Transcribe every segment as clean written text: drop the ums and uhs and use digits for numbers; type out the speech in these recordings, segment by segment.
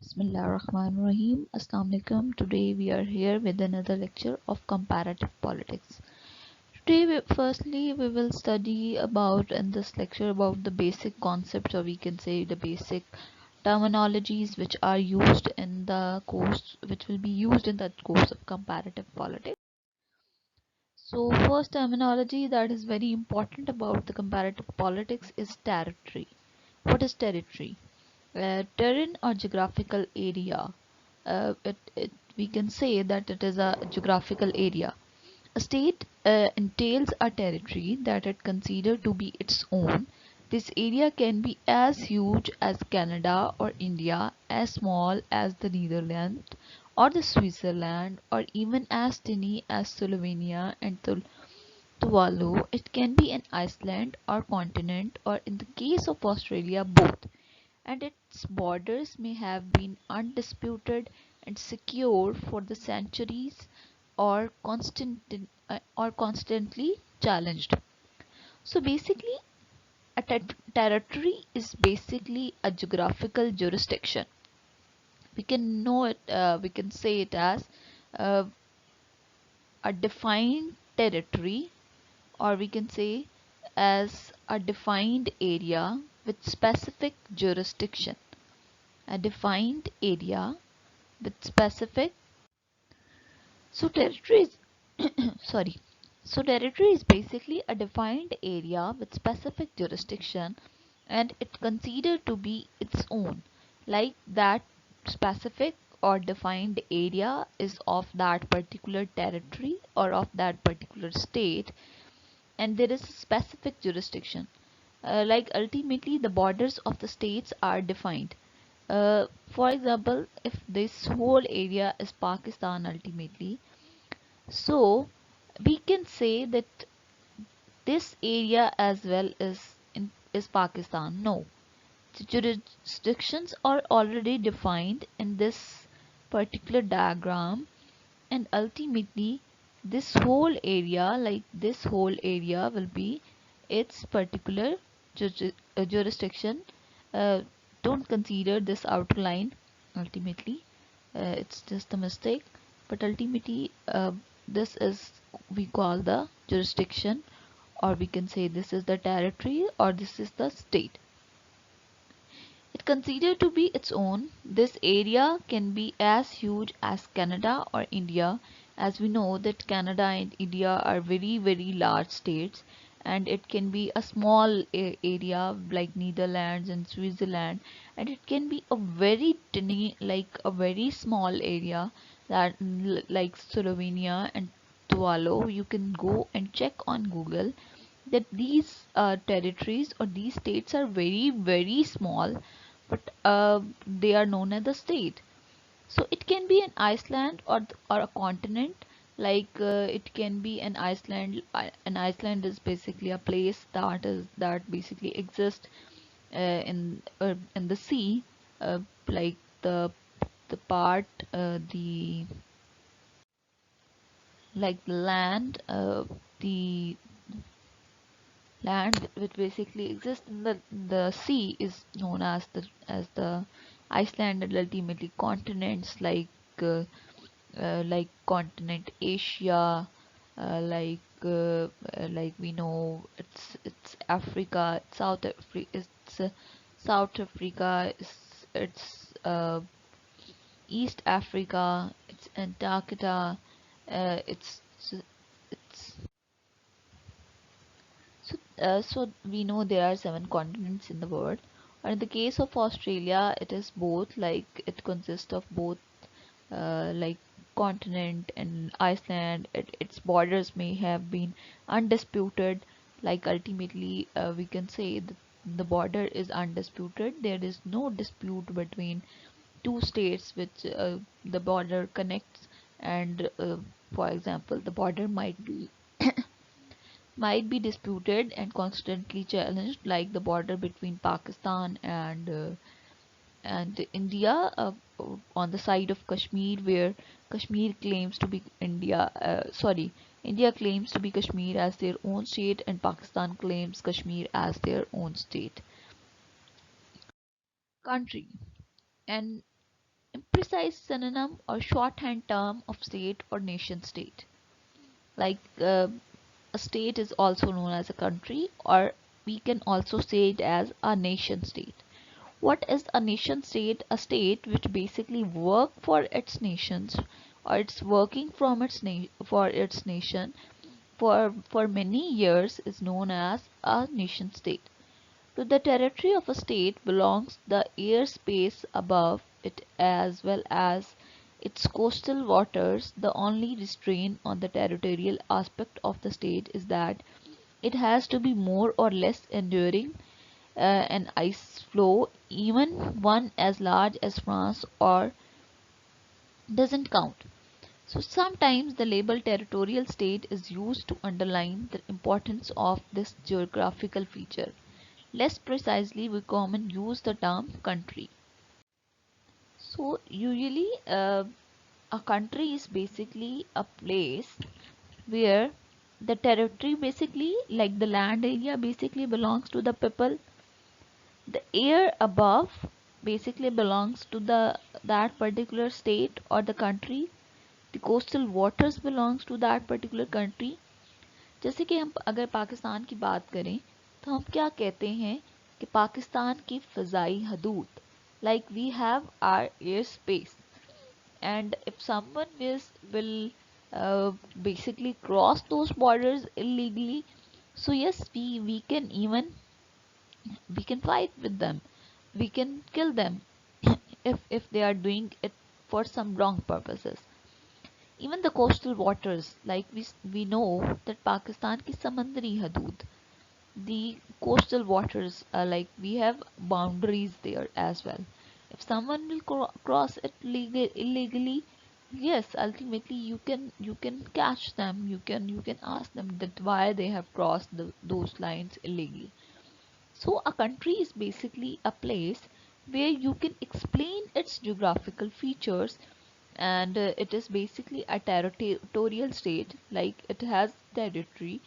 Bismillahirrahmanirrahim. Assalamu alaikum. Today we are here with another lecture of comparative politics. Today, firstly, we will study about in this lecture about the basic concepts, or we can say the basic terminologies which are used in the course, which will be used in the course of comparative politics. So, first terminology that is very important about the comparative politics is territory. What is territory? Terrain or geographical area. We can say that it is a geographical area. A state entails a territory that it considered to be its own. This area can be as huge as Canada or India, as small as the Netherlands or the Switzerland, or even as tiny as Slovenia and Tuvalu. It can be an island or continent, or in the case of Australia, both, and its borders may have been undisputed and secure for the centuries or constantly challenged. So basically, a territory is basically a geographical jurisdiction. We can know it. We can say it as uh, a defined territory, or we can say as a defined area with specific jurisdiction. A defined area with specific. So territory is sorry. So territory is basically a defined area with specific jurisdiction, and it considered to be its own, like that specific or defined area is of that particular territory or of that particular state, and there is a specific jurisdiction. Like ultimately the borders of the states are defined. For example, if this whole area is Pakistan ultimately, so we can say that this area as well is Pakistan. No, the jurisdictions are already defined in this particular diagram, and ultimately this whole area will be its particular jurisdiction. uh, don't consider this outline ultimately. It's just a mistake, but ultimately this is we call the jurisdiction, or we can say this is the territory, or this is the state. It considered to be its own. This area can be as huge as Canada or India, as we know that Canada and India are very very large states, and it can be a small area like Netherlands and Switzerland, and it can be a very tiny, like a very small area that like Slovenia and Tuvalu. You can go and check on Google that these territories or these states are very very small, but they are known as the state. So it can be an Iceland or a continent, like it can be an Iceland. An Iceland is basically a place that basically exists in the sea, like the part the like the land, the land which basically exists in the sea is known as the Iceland, and ultimately continents like continent Asia, like we know it's Africa, South Africa, it's East Africa, it's Antarctica, it's so we know there are seven continents in the world. Or in the case of Australia, it is both, like it consists of both like continent and Iceland. Its borders may have been undisputed. Like ultimately, we can say that the border is undisputed. There is no dispute between two states which the border connects, and for example, the border might be disputed and constantly challenged, like the border between Pakistan and India, on the side of Kashmir, where Kashmir claims to be India claims to be Kashmir as their own state, and Pakistan claims Kashmir as their own state country. And precise synonym or shorthand term of state or nation state. Like a state is also known as a country, or we can also say it as a nation state. What is a nation state? A state which basically work for its nations, or it's working from for its nation for many years, is known as a nation state. To the territory of a state belongs the airspace above it as well as its coastal waters. The only restraint on the territorial aspect of the state is that it has to be more or less enduring. An ice flow, even one as large as France, or doesn't count. So sometimes the label territorial state is used to underline the importance of this geographical feature. Less precisely, we commonly use the term country. So usually a country is basically a place where the territory, basically like the land area, basically belongs to the people. The air above basically belongs to the that particular state or the country. The coastal waters belongs to that particular country. जैसे कि हम अगर पाकिस्तान की बात करें तो हम क्या कहते हैं कि पाकिस्तान की फ़ज़ाई हदूद, like we have our air space, and if someone will basically cross those borders illegally, so yes, we can even we can fight with them, we can kill them if they are doing it for some wrong purposes. Even the coastal waters, like we know that Pakistan ki samandari hadood, the coastal waters, like we have boundaries there as well. If someone will cross it illegally, yes, ultimately you can catch them. You can ask them that why they have crossed those lines illegally. So a country is basically a place where you can explain its geographical features, and it is basically a territorial state, like it has territory,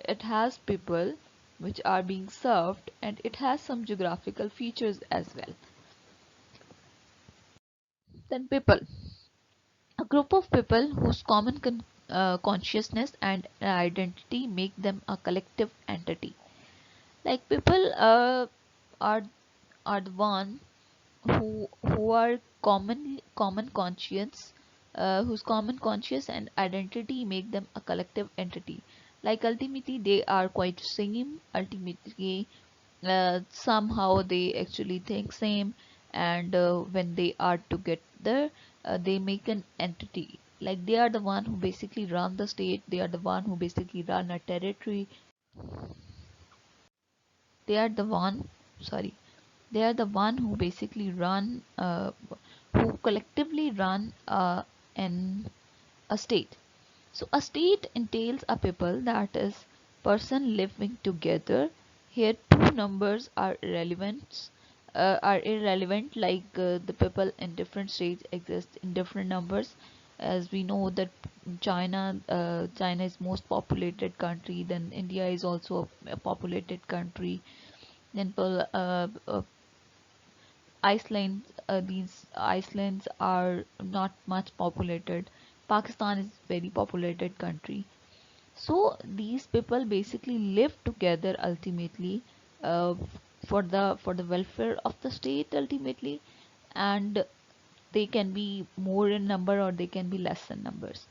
it has people which are being served, and it has some geographical features as well. Then people, a group of people whose common consciousness and identity make them a collective entity. Like people are are the one who are common conscience, whose common conscience and identity make them a collective entity. Like ultimately they are quite same. Ultimately, somehow they actually think same, and when they are together, they make an entity. Like they are the one who basically run the state. They are the one who basically run a territory. They are the one. Sorry, they are the one who basically run who collectively run an a state. So a state entails a people, that is person living together. Here two numbers are irrelevant, like the people in different states exist in different numbers. As we know that China is most populated country, then India is also a populated country, then Iceland, these Icelands are not much populated. Pakistan is very populated country. So these people basically live together ultimately, uh, for the welfare of the state ultimately, and they can be more in number or they can be less in numbers.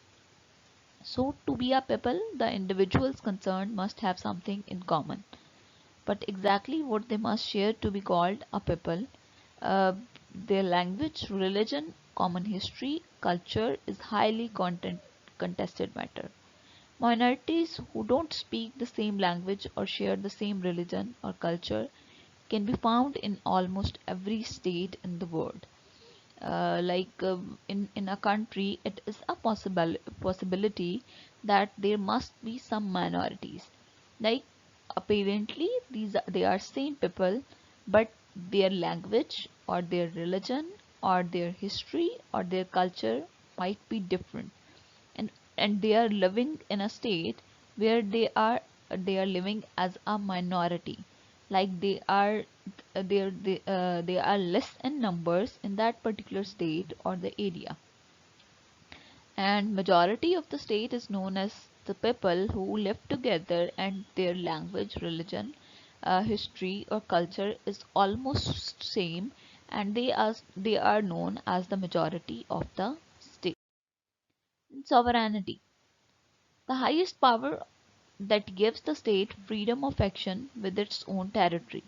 So to be a people, the individuals concerned must have something in common. But exactly what they must share to be called a people? Their language, religion, common history, culture is highly contested matter. Minorities who don't speak the same language or share the same religion or culture can be found in almost every state in the world. In a country, it is a possibility that there must be some minorities. Like apparently they are same people, but their language or their religion or their history or their culture might be different, and they are living in a state where they are living as a minority. like they are less in numbers in that particular state or the area, and majority of the state is known as the people who live together, and their language, religion, history or culture is almost same, and they are known as the majority of the state. Sovereignty, the highest power that gives the state freedom of action with its own territory.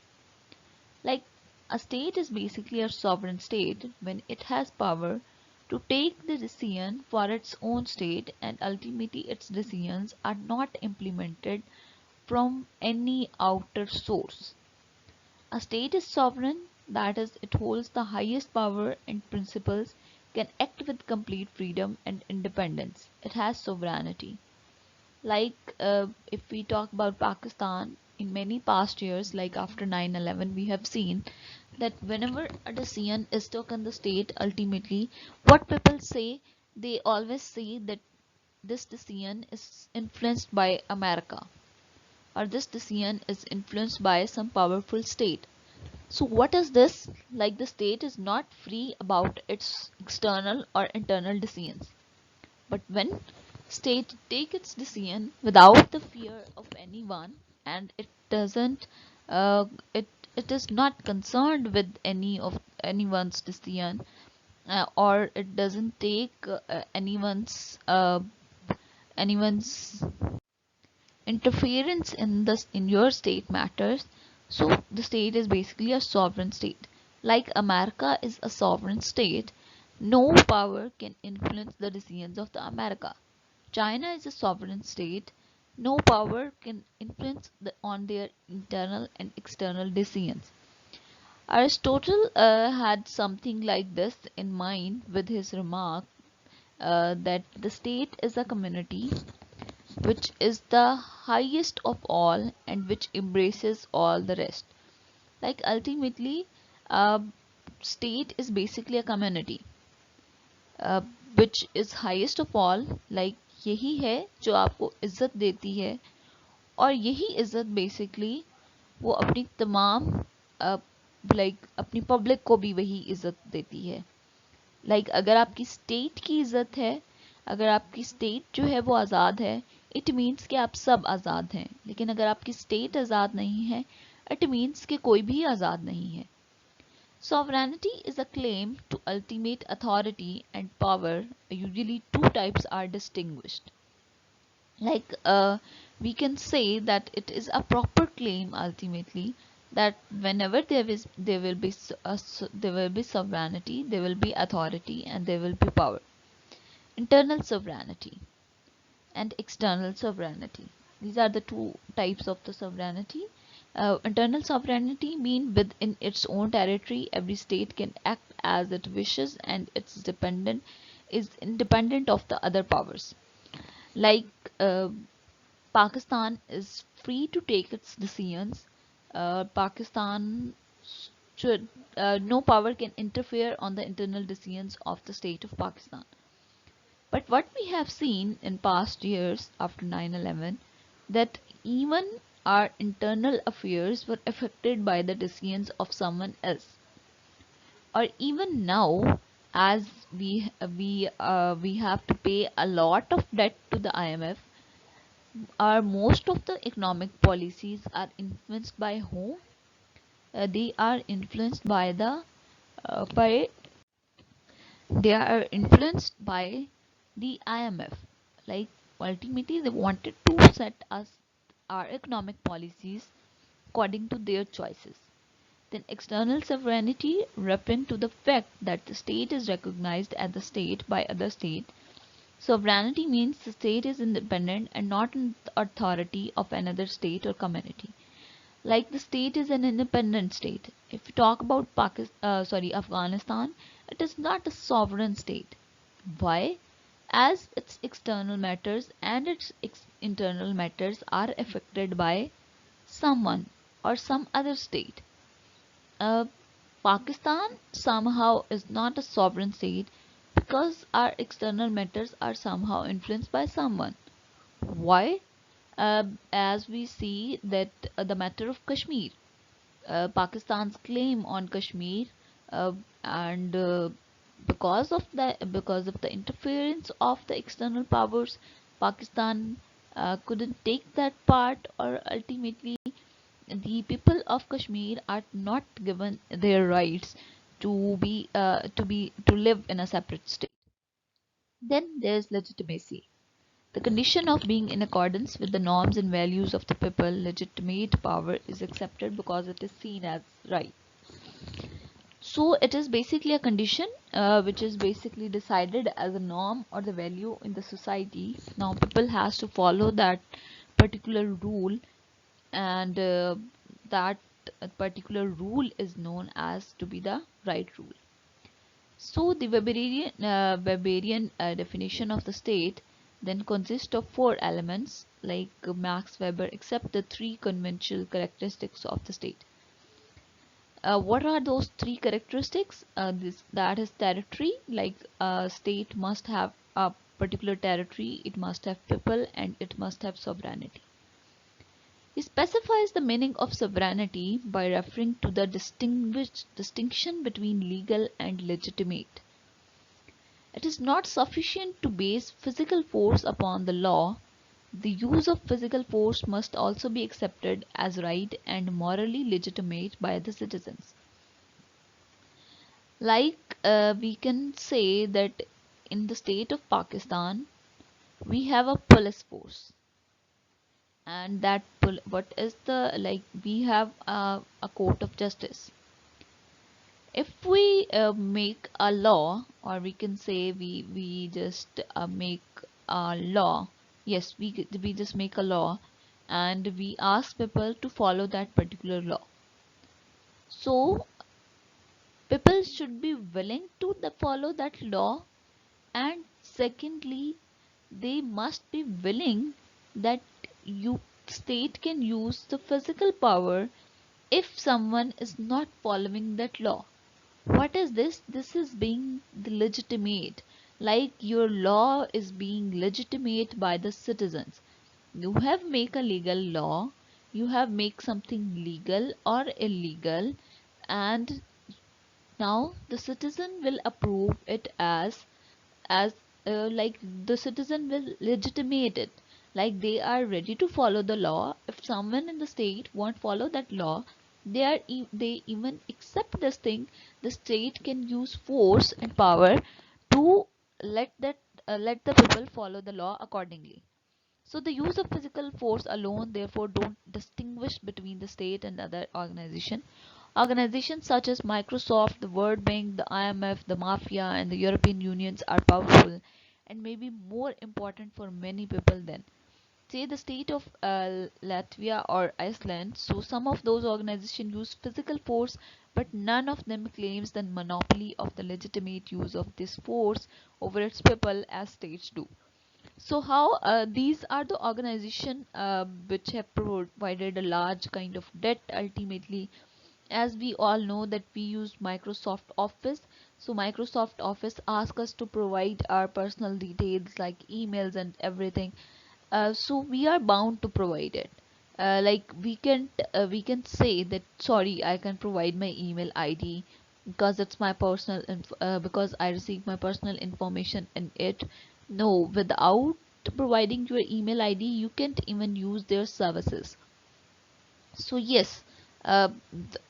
Like, a state is basically a sovereign state when it has power to take the decision for its own state, and ultimately its decisions are not implemented from any outer source. A state is sovereign, that is, it holds the highest power and principles, can act with complete freedom and independence. It has sovereignty. Like, if we talk about Pakistan, in many past years, like after 9/11, we have seen that whenever a decision is taken the state, ultimately what people say, they always say that this decision is influenced by America, or this decision is influenced by some powerful state. So what is this? Like, the state is not free about its external or internal decisions, but when state take its decision without the fear of anyone, and it doesn't it it is not concerned with any of anyone's decision, or it doesn't take anyone's interference in your state matters. So the state is basically a sovereign state. Like America is a sovereign state, no power can influence the decisions of the America. China is a sovereign state, no power can influence on their internal and external decisions. Aristotle had something like this in mind with his remark that the state is a community which is the highest of all and which embraces all the rest. Like, ultimately, uh, state is basically a community uh, which is highest of all. Like, यही है जो आपको इज्जत देती है, और यही इज्जत बेसिकली वो अपनी तमाम लाइक अपनी पब्लिक को भी वही इज्जत देती है. लाइक, अगर आपकी स्टेट की इज्जत है, अगर आपकी स्टेट जो है वो आज़ाद है, इट मीन्स कि आप सब आज़ाद हैं. लेकिन अगर आपकी स्टेट आज़ाद नहीं है, इट मीन्स कि कोई भी आज़ाद नहीं है. Sovereignty is a claim to ultimate authority and power. Usually two types are distinguished. Like, we can say that it is a proper claim ultimately, that whenever there will be sovereignty, there will be authority, and there will be power. Internal sovereignty and external sovereignty, these are the two types of the sovereignty. Internal sovereignty mean within its own territory every state can act as it wishes, and its dependent is independent of the other powers. Like, Pakistan is free to take its decisions. Pakistan should no power can interfere on the internal decisions of the state of Pakistan. But what we have seen in past years after 9/11, that even our internal affairs were affected by the decisions of someone else. Or even now, as we have to pay a lot of debt to the IMF, our most of the economic policies are influenced by whom? They are influenced by by they are influenced by the IMF. Like, ultimately they wanted to set us our economic policies according to their choices. Then external sovereignty, referring to the fact that the state is recognized as the state by other state. Sovereignty means the state is independent and not in the authority of another state or community. Like, the state is an independent state. If you talk about Afghanistan, it is not a sovereign state. Why? As its external matters and its internal matters are affected by someone or some other state. Uh, Pakistan somehow is not a sovereign state because our external matters are somehow influenced by someone. Why? As we see that the matter of Kashmir. Pakistan's claim on Kashmir, uh, and because of the interference of the external powers, Pakistan couldn't take that part, or ultimately the people of Kashmir are not given their rights to live in a separate state. Then there's legitimacy. The condition of being in accordance with the norms and values of the people. Legitimate power is accepted because it is seen as right. So it is basically a condition which is basically decided as a norm or the value in the society. Now people has to follow that particular rule, and that particular rule is known as to be the right rule. So the Weberian definition of the state then consists of four elements, like Max Weber accept the three conventional characteristics of the state. What are those three characteristics? That is territory, like a state must have a particular territory, it must have people, and it must have sovereignty. He specifies the meaning of sovereignty by referring to the distinction between legal and legitimate. It is not sufficient to base physical force upon the law. The use of physical force must also be accepted as right and morally legitimate by the citizens. Like we can say that in the state of Pakistan, we have a police force, and that what is the like we have a court of justice. If we make a law, or we can say we just make a law, yes, we just make a law, and we ask people to follow that particular law. So people should be willing to follow that law, and secondly, they must be willing that you state can use the physical power if someone is not following that law. What is this? This is being the legitimate, like your law is being legitimate by the citizens. You have make a legal law, you have make something legal or illegal, and now the citizen will approve it as like the citizen will legitimate it, like they are ready to follow the law. If someone in the state won't follow that law, they even accept this thing. The state can use force and power to let that let the people follow the law accordingly. So the use of physical force alone therefore don't distinguish between the state and other organization. Organizations such as Microsoft, the World Bank, the IMF, the Mafia, and the European Unions are powerful and maybe more important for many people than, say, the state of Latvia or Iceland. So some of those organizations use physical force, but none of them claims the monopoly of the legitimate use of this force over its people as states do. So how these are the organization which have provided a large kind of debt ultimately. As we all know that we use Microsoft Office, so Microsoft Office asks us to provide our personal details like emails and everything. So we are bound to provide it. Like we can say that sorry, I can provide my email ID because it's my because I receive my personal information in it. No, without providing your email ID you can't even use their services. So yes,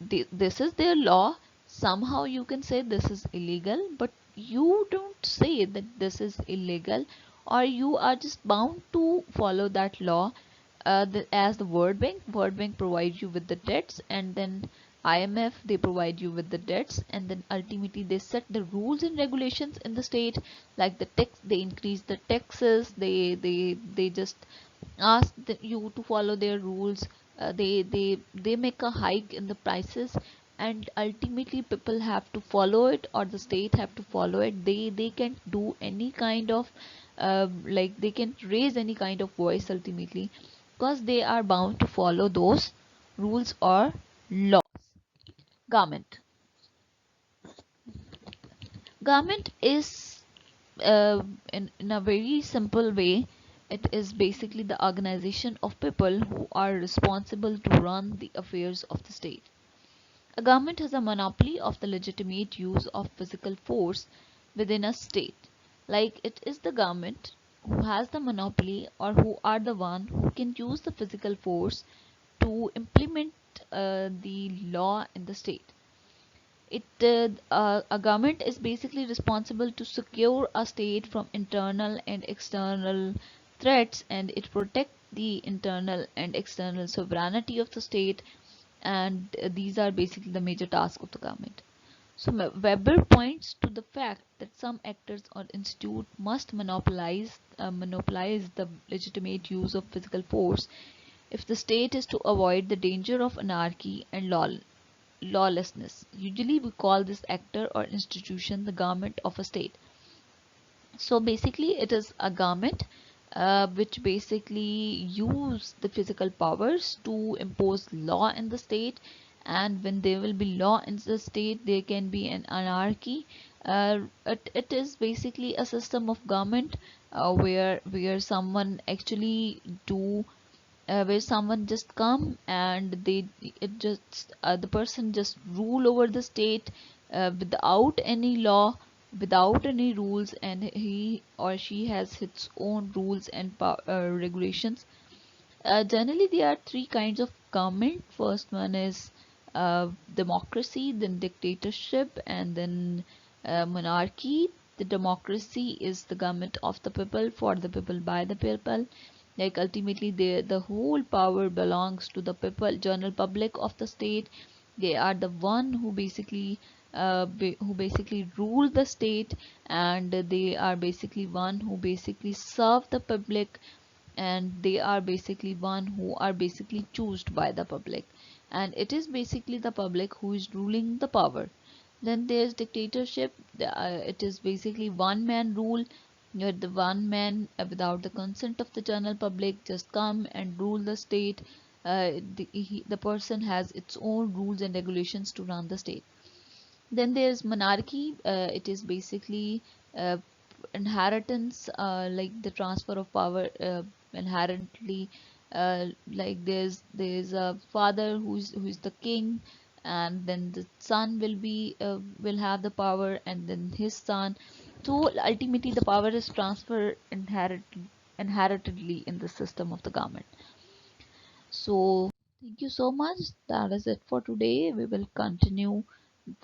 this is their law. Somehow you can say this is illegal, but you don't say that this is illegal, or you are just bound to follow that law. As the World Bank provides you with the debts, and then IMF they provide you with the debts, and then ultimately they set the rules and regulations in the state, like the tax. They increase the taxes. They just ask you to follow their rules. They make a hike in the prices, and ultimately people have to follow it, or the state have to follow it. They can't do any kind of like they can't raise any kind of voice ultimately, because they are bound to follow those rules or laws. Government. Government is in a very simple way, it is basically the organization of people who are responsible to run the affairs of the state. A government has a monopoly of the legitimate use of physical force within a state. Like it is the government who has the monopoly, or who are the one who can use the physical force to implement the law in the state. A government is basically responsible to secure a state from internal and external threats, and it protects the internal and external sovereignty of the state, and these are basically the major tasks of the government. So Weber points to the fact that some actors or institute must monopolize the legitimate use of physical force if the state is to avoid the danger of anarchy and lawlessness. Usually we call this actor or institution the government of a state. So basically it is a government which basically use the physical powers to impose law in the state, and when there will be law in the state there can be an anarchy. It is basically a system of government where someone actually do where someone just come and the person just rule over the state without any law, without any rules, and he or she has its own rules and regulations. Generally there are three kinds of government. First one is democracy, then dictatorship, and then monarchy. The democracy is the government of the people, for the people, by the people. Like ultimately the whole power belongs to the people, general public of the state. They are the one who basically who basically rule the state, and they are basically one who basically serve the public, and they are basically one who are basically chosen by the public, and it is basically the public who is ruling the power. Then there's dictatorship. It is basically one man rule. You're the one man without the consent of the general public just come and rule the state. The person has its own rules and regulations to run the state. Then there's monarchy. It is basically uh, inheritance, like the transfer of power inherently. Like there's a father who's the king, and then the son will have the power, and then his son. So ultimately the power is transferred inheritedly in the system of the government. So thank you so much. That is it for today. We will continue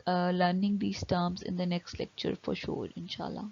learning these terms in the next lecture for sure, inshallah.